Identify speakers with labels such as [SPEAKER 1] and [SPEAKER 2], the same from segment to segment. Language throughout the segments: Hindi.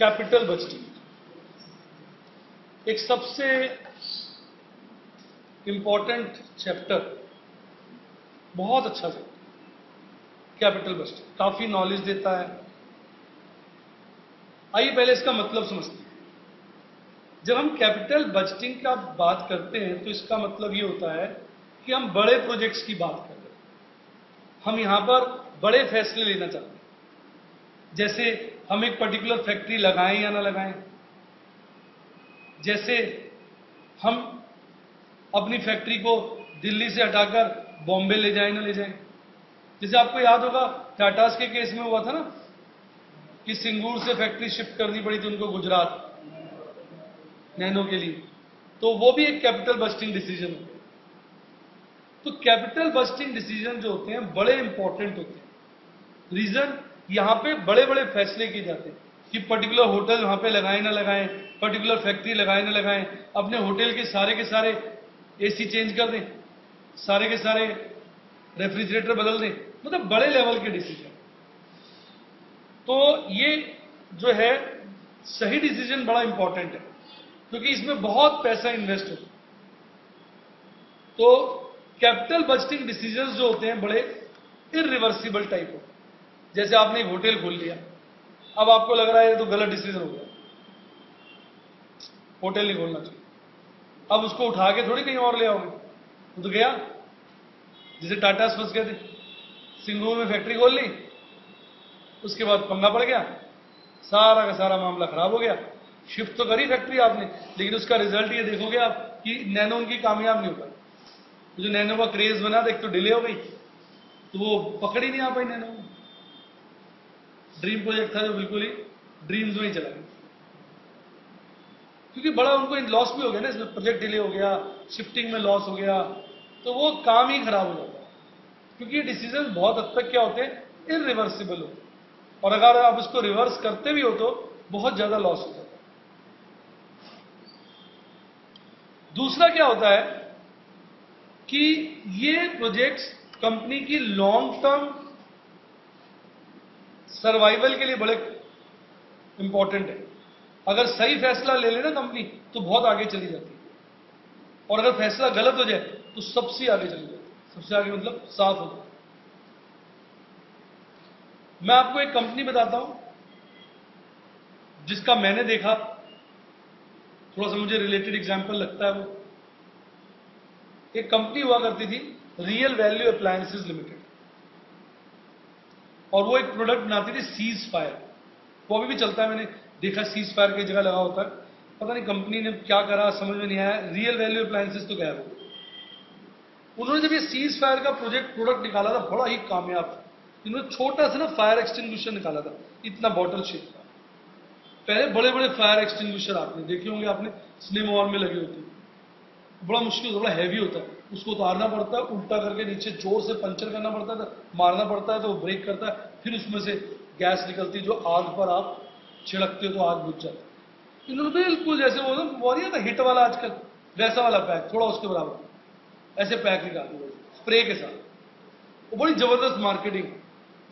[SPEAKER 1] कैपिटल बजटिंग एक सबसे इंपॉर्टेंट चैप्टर, बहुत अच्छा चैप्टर कैपिटल बजटिंग, काफी नॉलेज देता है। आइए पहले इसका मतलब समझते हैं। जब हम कैपिटल बजटिंग का बात करते हैं तो इसका मतलब ये होता है कि हम बड़े प्रोजेक्ट्स की बात कर रहे हैं, हम यहां पर बड़े फैसले लेना चाहते हैं। जैसे हम एक पर्टिकुलर फैक्ट्री लगाएं या ना लगाएं, जैसे हम अपनी फैक्ट्री को दिल्ली से हटाकर बॉम्बे ले जाएं ना ले जाएं। जैसे आपको याद होगा टाटास के केस में हुआ था ना कि सिंगूर से फैक्ट्री शिफ्ट करनी पड़ी थी उनको गुजरात नैनो के लिए, तो वो भी एक कैपिटल बस्टिंग डिसीजन होता है। तो कैपिटल बस्टिंग डिसीजन जो होते हैं बड़े इंपॉर्टेंट होते हैं। रीजन, यहां पे बड़े बड़े फैसले किए जाते हैं कि पर्टिकुलर होटल वहां पे लगाएं ना लगाएं, पर्टिकुलर फैक्ट्री लगाएं ना लगाएं, अपने होटल के सारे एसी चेंज कर दें, सारे के सारे रेफ्रिजरेटर बदल दें, मतलब बड़े लेवल के डिसीजन। तो ये जो है सही डिसीजन बड़ा इंपॉर्टेंट है क्योंकि इसमें बहुत पैसा इन्वेस्ट होता है। तो कैपिटल बजटिंग डिसीजंस जो होते हैं बड़े इरिवर्सिबल टाइप होते हैं। जैसे आपने एक होटल खोल लिया, अब आपको लग रहा है ये तो गलत डिसीजन हो गया, होटल नहीं खोलना चाहिए, अब उसको उठा के थोड़ी कहीं और ले आओगे, वो तो गया। जैसे टाटा फंस गए थे, सिंगूर में फैक्ट्री खोल ली, उसके बाद पंगा पड़ गया, सारा का सारा मामला खराब हो गया। शिफ्ट तो करी फैक्ट्री आपने, लेकिन उसका रिजल्ट ये देखोगे आप कि नैनो उनकी कामयाब नहीं हो पाई। जो नैनो का क्रेज बना था, एक तो डिले हो गई, तो वो पकड़ ही नहीं आ पाई नैनो। ड्रीम प्रोजेक्ट था जो बिल्कुल ही ड्रीम्स में ही चला गया, क्योंकि बड़ा उनको लॉस भी हो गया ना, इसमें प्रोजेक्ट डिले हो गया, शिफ्टिंग में लॉस हो गया, तो वो काम ही खराब हो जाता है। क्योंकि ये डिसीजन बहुत हद तक क्या होते हैं, इरिवर्सिबल होते हैं, और अगर आप इसको रिवर्स करते भी हो तो बहुत ज्यादा लॉस हो जाता है। दूसरा क्या होता है कि ये प्रोजेक्ट्स कंपनी की लॉन्ग टर्म सर्वाइवल के लिए बड़े इंपॉर्टेंट है। अगर सही फैसला ले लेना कंपनी तो बहुत आगे चली जाती है, और अगर फैसला गलत हो जाए तो सबसे आगे चली जाती है। सबसे आगे मतलब साफ हो जाए। मैं आपको एक कंपनी बताता हूं जिसका मैंने देखा, थोड़ा सा मुझे रिलेटेड एग्जांपल लगता है। वो एक कंपनी हुआ करती थी, रियल वैल्यू अप्लायंसेस लिमिटेड, और वो एक प्रोडक्ट बनाती थी सीज फायर। वो अभी भी चलता है, मैंने देखा सीज फायर की जगह लगा होता है। पता नहीं कंपनी ने क्या करा, समझ में नहीं आया। रियल वैल्यू अप्लायंसेस तो गया वो। उन्होंने जब ये सीज फायर का प्रोडक्ट निकाला था, बड़ा ही कामयाब था। इन्होंने छोटा सा ना फायर एक्सटिंग्विशर निकाला था, इतना बॉटल शेप का। पहले बड़े बड़े फायर एक्सटिंग्विशर आपने देखे होंगे, आपने सिनेमा हॉल में लगे होते हैं, बड़ा मुश्किल होता, बड़ा हैवी होता है, उसको उतारना पड़ता है, उल्टा करके नीचे जोर से पंचर करना पड़ता है, मारना पड़ता है तो वो ब्रेक करता है, फिर उसमें से गैस निकलती है जो आग पर आप छिड़कते हो तो आग बुझ जाती है। इन्होंने बिल्कुल जैसे वो ना वो नहीं था हिट वाला आजकल, वैसा वाला पैक, थोड़ा उसके बराबर ऐसे पैक निकाल दिया स्प्रे के साथ। वो बड़ी जबरदस्त मार्केटिंग,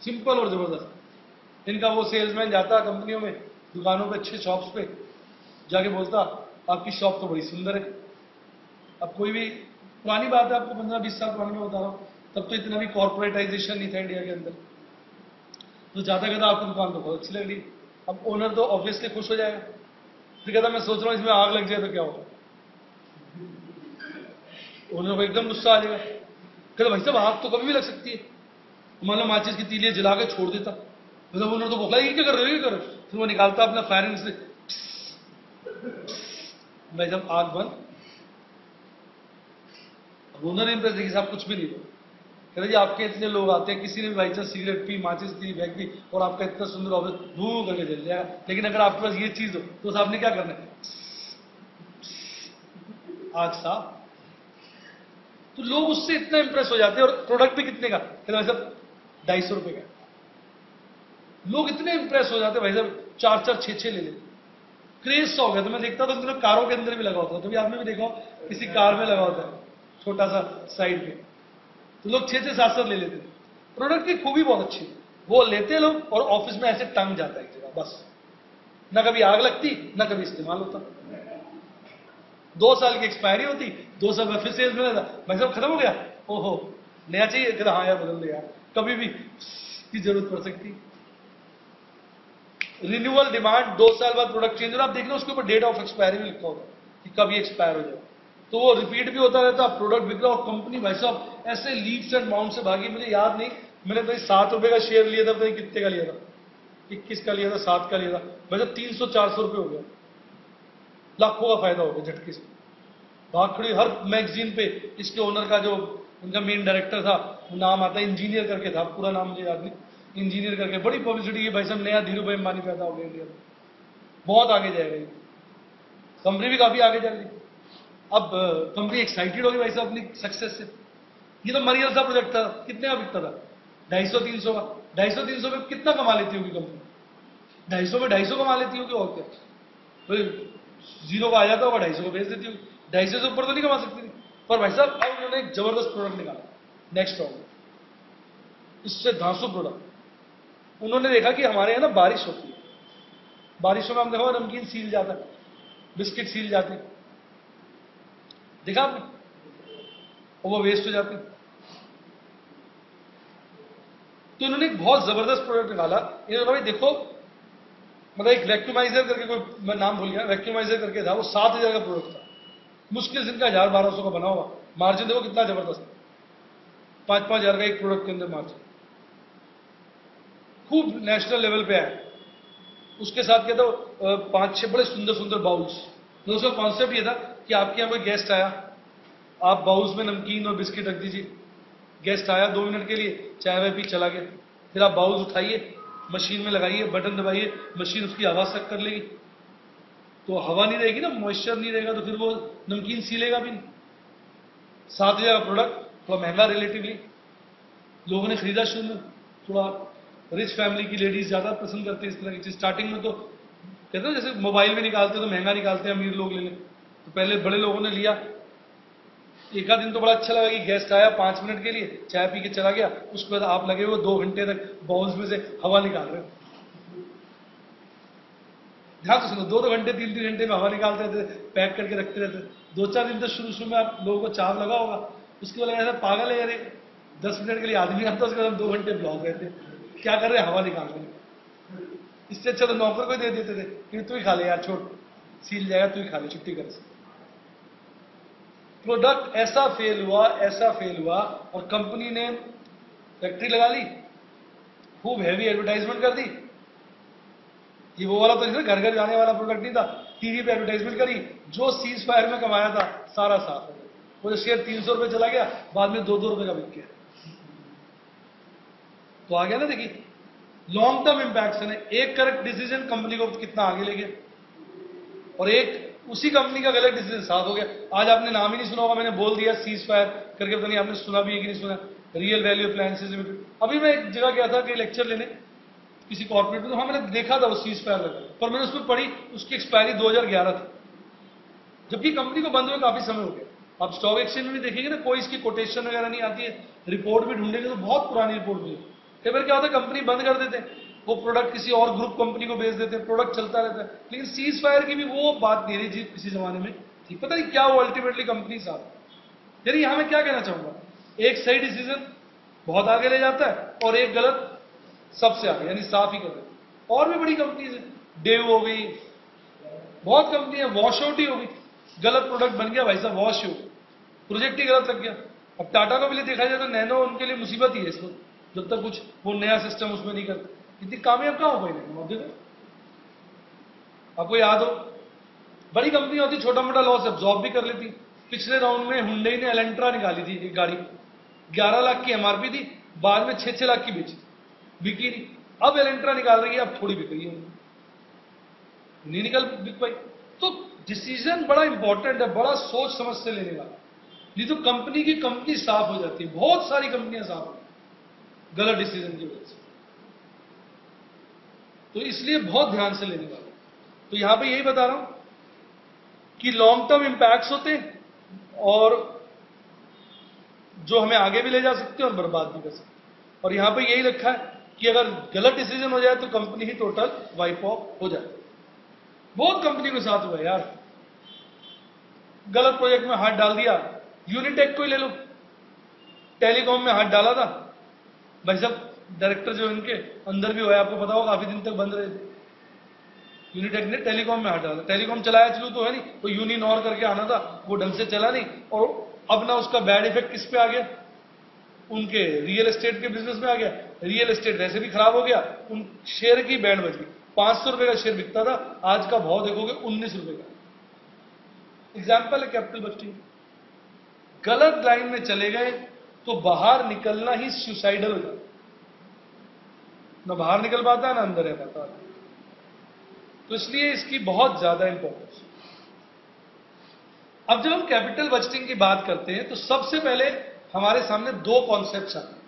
[SPEAKER 1] सिंपल और जबरदस्त। इनका वो सेल्समैन जाता कंपनियों में, दुकानों पे, अच्छे शॉप्स पे जाके बोलता आपकी शॉप तो बड़ी सुंदर है। अब कोई भी पुरानी बात है, आपको 15-20 साल पुरानी में बता रहा हूं, तब तो इतना भी कॉर्पोरेटाइजेशन नहीं था इंडिया के अंदर। तो जाता कहता आपकी दुकान तो बहुत अच्छी लग रही। अब ओनर तो ऑब्वियसली खुश हो जाएगा, फिर कहता मैं सोच रहा हूं इसमें आग लग जाए तो क्या होगा। ओनर को एकदम गुस्सा आ जाएगा, कहता भाई साहब आग तो कभी भी लग सकती है। मान लो माचिस की तीलियां जला के छोड़ देता, मतलब ओनर तो बोला ये क्या कर रहे हो, ये कर रहे हो। फिर वो निकालता अपना फायरिंग से, भाई साहब आग बंद। ओनर इंप्रेस देखिए साहब कुछ भी नहीं बोला, कहते जी आपके इतने लोग आते हैं, किसी ने भी बाई चांस सिगरेट पी, माचिस दी, फेंक दी, और आपका इतना सुंदर ऑफिस धू करके जल जाएगा। लेकिन अगर आपके पास ये चीज हो तो आपने क्या करना है, आग साफ। तो लोग उससे इतना इंप्रेस हो जाते हैं, और प्रोडक्ट भी कितने का, कहते भाई साहब 250 रुपए का। लोग इतने इंप्रेस हो जाते हैं, भाई साहब 4-4, 6-6 ले लेते। क्रेज सा हो गया। तो मैं देखता था तो कारों के अंदर भी लगा होता है, कभी आपने भी देखा किसी कार में लगा होता है छोटा सा साइड पे, तो लोग 6-6, 7-7 ले लेते थे। प्रोडक्ट की खूबी बहुत अच्छी है, वो लेते लोग और ऑफिस में ऐसे टंग जाता है एक जगह बस। ना कभी आग लगती, ना कभी इस्तेमाल होता। 2 साल की एक्सपायरी होती, 2 साल में फिर सेल्स में रहता, भाई साहब खत्म हो गया, ओहो नया चाहिए, कहता हाँ यार बदल दे यार, कभी भी की जरूरत पड़ सकती। रिन्यूअल डिमांड, 2 साल बाद प्रोडक्ट चेंज हो, आप देख लो उसके ऊपर डेट ऑफ एक्सपायरी भी लिखा होगा कि कब ये एक्सपायर हो जाए, तो वो रिपीट भी होता रहता, प्रोडक्ट बिक रहा, और कंपनी भाई साहब ऐसे लीप्स एंड बाउंड से भागी। मुझे याद नहीं, मैंने तो 7 रुपए का शेयर लिया था, पता नहीं कितने का लिया था, 21 का लिया था, 7 का लिया था, भाई साहब 300-400 रुपये हो गया, लाखों का फायदा हो गया झटके से। भाग खड़ी हर मैगजीन पे, इसके ओनर का जो उनका मेन डायरेक्टर था, नाम आता है इंजीनियर करके था, पूरा नाम मुझे याद नहीं, इंजीनियर करके, बड़ी पब्लिसिटी है भाई साहब, नया धीरू भाई अंबानी पैदा हो गया इंडिया में, बहुत आगे जाएगा ये, कंपनी भी काफी आगे जाएगी। अब कंपनी एक्साइटेड होगी भाई साहब अपनी सक्सेस से। ये तो मरियल सा प्रोजेक्ट था, कितने का बिकता था, 250-300 का, 250-300 में कितना कमा लेती होगी कंपनी, 250 में 250 कमा लेती होगी, और क्या, तो 0 का आ जाता होगा, 250 को बेच देती होगी, 250 से ऊपर तो नहीं कमा सकती थी। पर भाई साहब अब उन्होंने एक जबरदस्त प्रोडक्ट निकाला नेक्स्ट राउंड में, इससे धांसू प्रोडक्ट। उन्होंने देखा कि हमारे यहाँ ना बारिश होती है, बारिशों में हम देखो नमकीन सील जाता है, बिस्किट सील जाते हैं, देखा आपने, और वो वेस्ट हो जाती। तो इन्होंने एक बहुत जबरदस्त प्रोडक्ट निकाला, इन्होंने भाई देखो, मतलब एक वैक्यूमाइजर करके, कोई मैं नाम भूल गया, वैक्यूमाइजर करके था, वो 7,000 का प्रोडक्ट था, मुश्किल से इनका 1,000-1,200 का बना होगा, मार्जिन देखो कितना जबरदस्त, 5-5 हज़ार का एक प्रोडक्ट के अंदर मार्जिन, खूब नेशनल लेवल पे आया। उसके साथ क्या था, 5-6 बड़े सुंदर सुंदर बाउल्स, तो उसका कॉन्सेप्ट ये था कि आपके यहाँ कोई गेस्ट आया, आप बाउल्स में नमकीन और बिस्किट रख दीजिए, गेस्ट आया 2 मिनट के लिए, चाय वाय पी चला गया, फिर आप बाउल्स उठाइए, मशीन में लगाइए, बटन दबाइए, मशीन उसकी हवा सक कर लेगी, तो हवा नहीं रहेगी ना, मॉइस्चर नहीं रहेगा, तो फिर वो नमकीन सीलेगा भी नहीं। 7,000 का प्रोडक्ट, थोड़ा महंगा रिलेटिवली, लोगों ने खरीदा शुरू में, थोड़ा रिच फैमिली की लेडीज ज्यादा पसंद करते हैं इस तरह की चीज। स्टार्टिंग में तो कहते हैं जैसे मोबाइल में निकालते तो महंगा निकालते हैं, अमीर लोग ले लें, तो पहले बड़े लोगों ने लिया, एक आध दिन तो बड़ा अच्छा लगा कि गेस्ट आया 5 मिनट के लिए, चाय पी के चला गया, उसके बाद आप लगे हुए 2 घंटे तक बाउल्स में से हवा निकाल रहे हो। ध्यान से सुनो, 2-2 घंटे 3-3 घंटे में हवा निकालते रहते, पैक करके रखते रहते। 2-4 दिन तो शुरू में आप लोगों को चाव लगा होगा, उसके बाद ऐसा पागल है यार, 10 मिनट के लिए आदमी आता है, उसके बाद 2 घंटे ब्लॉक रहते, क्या कर रहे हैं, हवा निकाल रहे हैं। इससे अच्छा तो नौकर को दे देते थे कि तू ही खा ले यार, छोड़ सील जाएगा, तू ही खा ले, छुट्टी कर। प्रोडक्ट ऐसा फेल हुआ, और कंपनी ने फैक्ट्री लगा ली, खूब हैवी एडवर्टाइजमेंट कर दी। ये वो वाला तो नहीं, घर घर जाने वाला प्रोडक्ट नहीं था, टीवी पे एडवर्टाइजमेंट करी, जो सीज फायर में कमाया था सारा साफ हो गया। वो जो शेयर 300 रुपए चला गया, बाद में 2-2 रुपए का बिक गया। तो आ गया ना, देखिए लॉन्ग टर्म इंपैक्ट है, एक करेक्ट डिसीजन कंपनी को कितना आगे ले गया, और एक उसी कंपनी का गलत डिसीजन साथ हो गया। आज आपने नाम ही नहीं सुना होगा, मैंने बोल दिया सीज फायर करके, पता नहीं आपने सुना भी है कि नहीं सुना, रियल वैल्यू अप्लायंसेस लिमिटेड। अभी मैं एक जगह गया था कि लेक्चर लेने किसी कॉर्पोरेट में, तो हाँ मैंने देखा था वो सीज फायर लगा, पर मैंने उसमें पढ़ी उसकी एक्सपायरी 2011 थी, जबकि कंपनी को बंद हुए काफी समय हो गया। आप स्टॉक एक्सचेंज में भी देखेंगे ना, कोई इसकी कोटेशन वगैरह नहीं आती है, रिपोर्ट भी ढूंढेंगे तो बहुत पुरानी रिपोर्ट मिलेगी। कई बार क्या होता है, कंपनी बंद कर देते हैं, वो प्रोडक्ट किसी और ग्रुप कंपनी को बेच देते हैं, प्रोडक्ट चलता रहता है। लेकिन सीज फायर की भी वो बात नहीं रही जी किसी जमाने में थी, पता नहीं क्या वो अल्टीमेटली कंपनी साथ। यानी यहां मैं क्या कहना चाहूंगा, एक सही डिसीजन बहुत आगे ले जाता है, और एक गलत सबसे आगे, यानी साफ ही कर देता है। और भी बड़ी कंपनीज है, डेव हो गई, बहुत कंपनी है, वॉश आउट ही हो गई, गलत प्रोडक्ट बन गया भाई साहब, वॉश हो, प्रोजेक्ट ही गलत लग गया। अब टाटा को भी लिए देखा जाए तो नैनो उनके लिए मुसीबत ही है इसको, जब तक कुछ वो नया सिस्टम उसमें नहीं करते, इतनी कामयाब कहां हो पाई नहीं। देखो आपको याद हो, बड़ी कंपनी होती, छोटा मोटा लॉस एब्जॉर्ब भी कर लेती। पिछले राउंड में हुंडई ने एलेंट्रा निकाली थी, एक गाड़ी 11 लाख की एमआरपी थी, बाद में 6-6 लाख की बेची, बिकी नहीं। अब एलेंट्रा निकाल रही है, अब थोड़ी बिक रही है, नहीं निकल बिक पाई। तो डिसीजन बड़ा इंपॉर्टेंट है, बड़ा सोच समझ से लेने वाला, नहीं तो कंपनी की कंपनी साफ हो जाती है। बहुत सारी कंपनियां साफ हो गलत डिसीजन की वजह से, तो इसलिए बहुत ध्यान से लेने वाला। तो यहां पे यही बता रहा हूं कि लॉन्ग टर्म इंपैक्ट्स होते हैं, और जो हमें आगे भी ले जा सकते हैं और बर्बाद भी कर सकते हैं। और यहां पे यही रखा है कि अगर गलत डिसीजन हो जाए तो कंपनी ही टोटल वाइप ऑफ हो जाए। बहुत कंपनी के साथ हुआ है यार, गलत प्रोजेक्ट में हाथ डाल दिया। यूनिटेक को ही ले लो, टेलीकॉम में हाथ डाला था भाई साहब, डायरेक्टर जो इनके अंदर भी हुआ है, आपको पता होगा, काफी दिन तक बंद रहे थे। यूनिटेक ने टेलीकॉम में हाथ डाला, टेलीकॉम चलाया चलू तो है नहीं, वो यूनिन और करके आना था, वो ढंग से चला नहीं, और अब ना उसका बैड इफेक्ट किस पे आ गया, उनके रियल एस्टेट के बिजनेस में आ गया। रियल एस्टेट वैसे भी खराब हो गया, उन शेयर की बैंड बच गई। 500 रुपए का शेयर बिकता था, आज का भाव देखोगे 19 रुपए का। एग्जाम्पल है कैपिटल बस्टिंग। गलत लाइन में चले गए तो बाहर निकलना ही सुसाइडल हो जाता, ना बाहर निकल पाता ना अंदर रह पाता। तो इसलिए इसकी बहुत ज्यादा इंपॉर्टेंस। अब जब हम कैपिटल बजटिंग की बात करते हैं तो सबसे पहले हमारे सामने दो कॉन्सेप्ट्स आते हैं।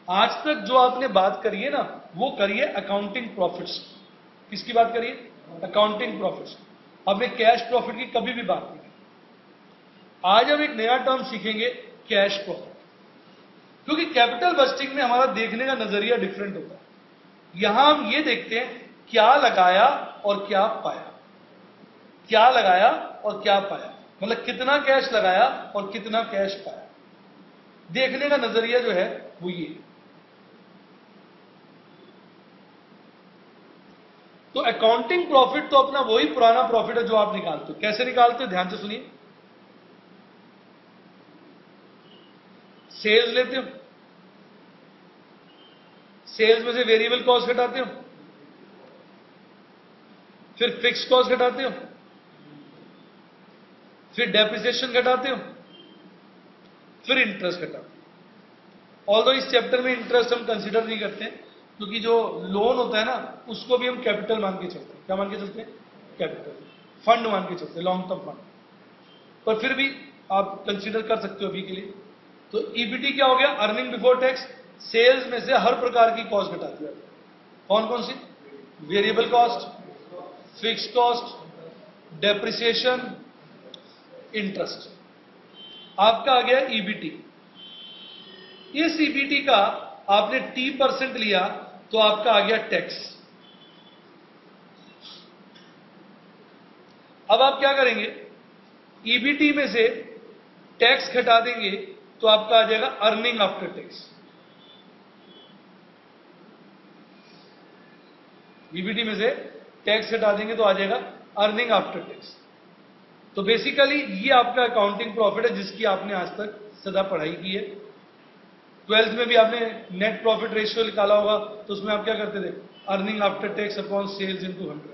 [SPEAKER 1] आज तक जो आपने बात करी है ना, वो करिए अकाउंटिंग प्रॉफिट्स। किसकी बात करिए? Accounting profits. आपने कैश प्रॉफिट की कभी भी बात नहीं की। आज हम एक नया टर्म सीखेंगे, कैश प्रॉफिट, क्योंकि कैपिटल बस्टिंग में हमारा देखने का नजरिया डिफरेंट होता है। यहां हम ये देखते हैं क्या लगाया और क्या पाया, क्या लगाया और क्या पाया, मतलब कितना कैश लगाया और कितना कैश पाया। देखने का नजरिया जो है वो ये। तो अकाउंटिंग प्रॉफिट तो अपना वही पुराना प्रॉफिट है जो आप निकालते हो। कैसे निकालते हो? ध्यान से सुनिए। सेल्स लेते हो, सेल्स में से वेरिएबल कॉस्ट घटाते हो, फिर फिक्स कॉस्ट घटाते हो, फिर डेप्रिसिएशन घटाते हो, फिर इंटरेस्ट घटाते हो। ऑल्दो इस चैप्टर में इंटरेस्ट हम कंसीडर नहीं करते हैं, क्योंकि जो लोन होता है ना, उसको भी हम कैपिटल मान के चलते हैं। क्या मान के चलते हैं? कैपिटल। फंड मान के चलते हैं, लॉन्ग टर्म फंड। पर फिर भी आप कंसीडर कर सकते हो अभी के लिए। तो ईबीटी क्या हो गया? Earning before tax. सेल्स में से हर प्रकार की कॉस्ट घटा दिया। कौन कौन सी? Variable cost, fix cost, depreciation, interest. आपका आ गया ईबीटी। इस ईबीटी का आपने T% लिया तो आपका आ गया टैक्स। अब आप क्या करेंगे? ईबीटी में से टैक्स घटा देंगे तो आपका आ जाएगा अर्निंग आफ्टर टैक्स। ईबीटी में से टैक्स घटा देंगे तो आ जाएगा अर्निंग आफ्टर टैक्स। तो बेसिकली ये आपका अकाउंटिंग प्रॉफिट है जिसकी आपने आज तक सदा पढ़ाई की है। 12th में भी आपने नेट प्रॉफिट रेशियो निकाला होगा, तो उसमें आप क्या करते थे? Earning after tax upon sales into 100।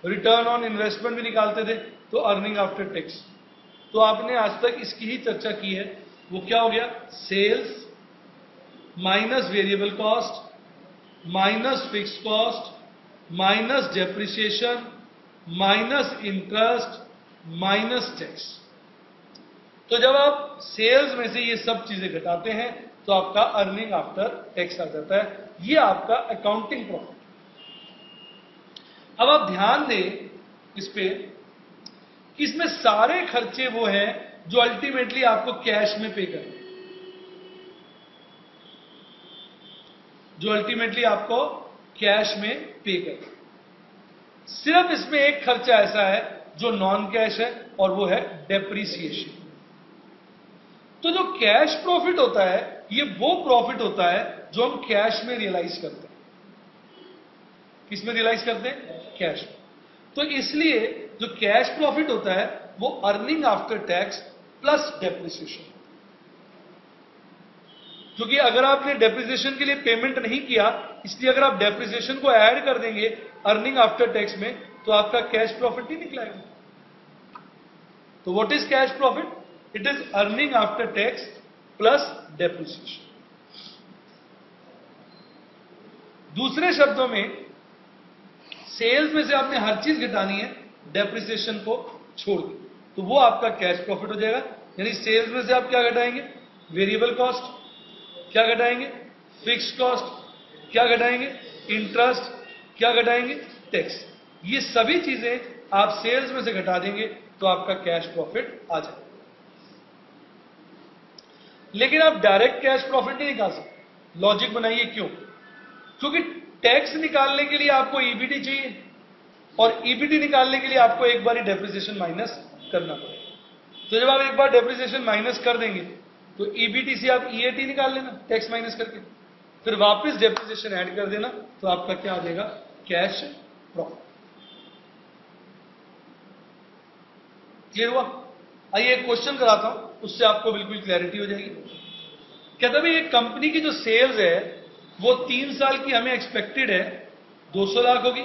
[SPEAKER 1] Return on investment भी निकालते थे, तो अर्निंग आफ्टर टैक्स। तो आपने आज तक इसकी ही चर्चा की है। वो क्या हो गया? Sales minus variable cost minus fix cost minus depreciation minus interest minus tax. तो जब आप सेल्स में से ये सब चीजें घटाते हैं तो आपका अर्निंग आफ्टर टैक्स आ जाता है। ये आपका अकाउंटिंग प्रॉफिट। अब आप ध्यान दें इस पे कि इसमें सारे खर्चे वो हैं जो अल्टीमेटली आपको कैश में पे करने, जो अल्टीमेटली आपको कैश में पे करने। सिर्फ इसमें एक खर्चा ऐसा है जो नॉन कैश है, और वो है डेप्रिसिएशन। तो जो कैश प्रॉफिट होता है, ये वो प्रॉफिट होता है जो हम कैश में रियलाइज करते हैं। किस में रियलाइज करते हैं? कैश में। तो इसलिए जो कैश प्रॉफिट होता है वो earning after tax plus depreciation. क्योंकि अगर आपने डेप्रिसिएशन के लिए पेमेंट नहीं किया, इसलिए अगर आप डेप्रिसिएशन को ऐड कर देंगे अर्निंग आफ्टर टैक्स में, तो आपका कैश प्रॉफिट ही निकलेगा। तो what is cash profit? It is earning after tax plus depreciation. दूसरे शब्दों में, सेल्स में से आपने हर चीज घटानी है, डेप्रिसिएशन को छोड़ के, तो वो आपका कैश प्रॉफिट हो जाएगा। यानी सेल्स में से आप क्या घटाएंगे? Variable cost. क्या घटाएंगे? Fix cost. क्या घटाएंगे? इंटरेस्ट। क्या घटाएंगे? टैक्स। ये सभी चीजें आप सेल्स में से घटा देंगे तो आपका कैश प्रॉफिट आ जाएगा। लेकिन आप डायरेक्ट कैश प्रॉफिट नहीं निकाल सकते। लॉजिक बनाइए क्यों? क्योंकि टैक्स निकालने के लिए आपको ईबीटी चाहिए, और ईबीटी निकालने के लिए आपको एक बार ही डेप्रिसिएशन माइनस करना पड़ेगा। तो जब आप एक बार डेप्रिसिएशन माइनस कर देंगे तो ईबीटी से आप ईएटी निकाल लेना टैक्स माइनस करके, फिर वापस डेप्रिसिएशन ऐड कर देना, तो आपका क्या आ जाएगा, कैश प्रॉफिट। क्लियर हुआ? आइए एक क्वेश्चन कराता हूं, उससे आपको बिल्कुल क्लैरिटी हो जाएगी। कहता भाई एक कंपनी की जो सेल्स है वो 3 साल की हमें एक्सपेक्टेड है 200 लाख होगी,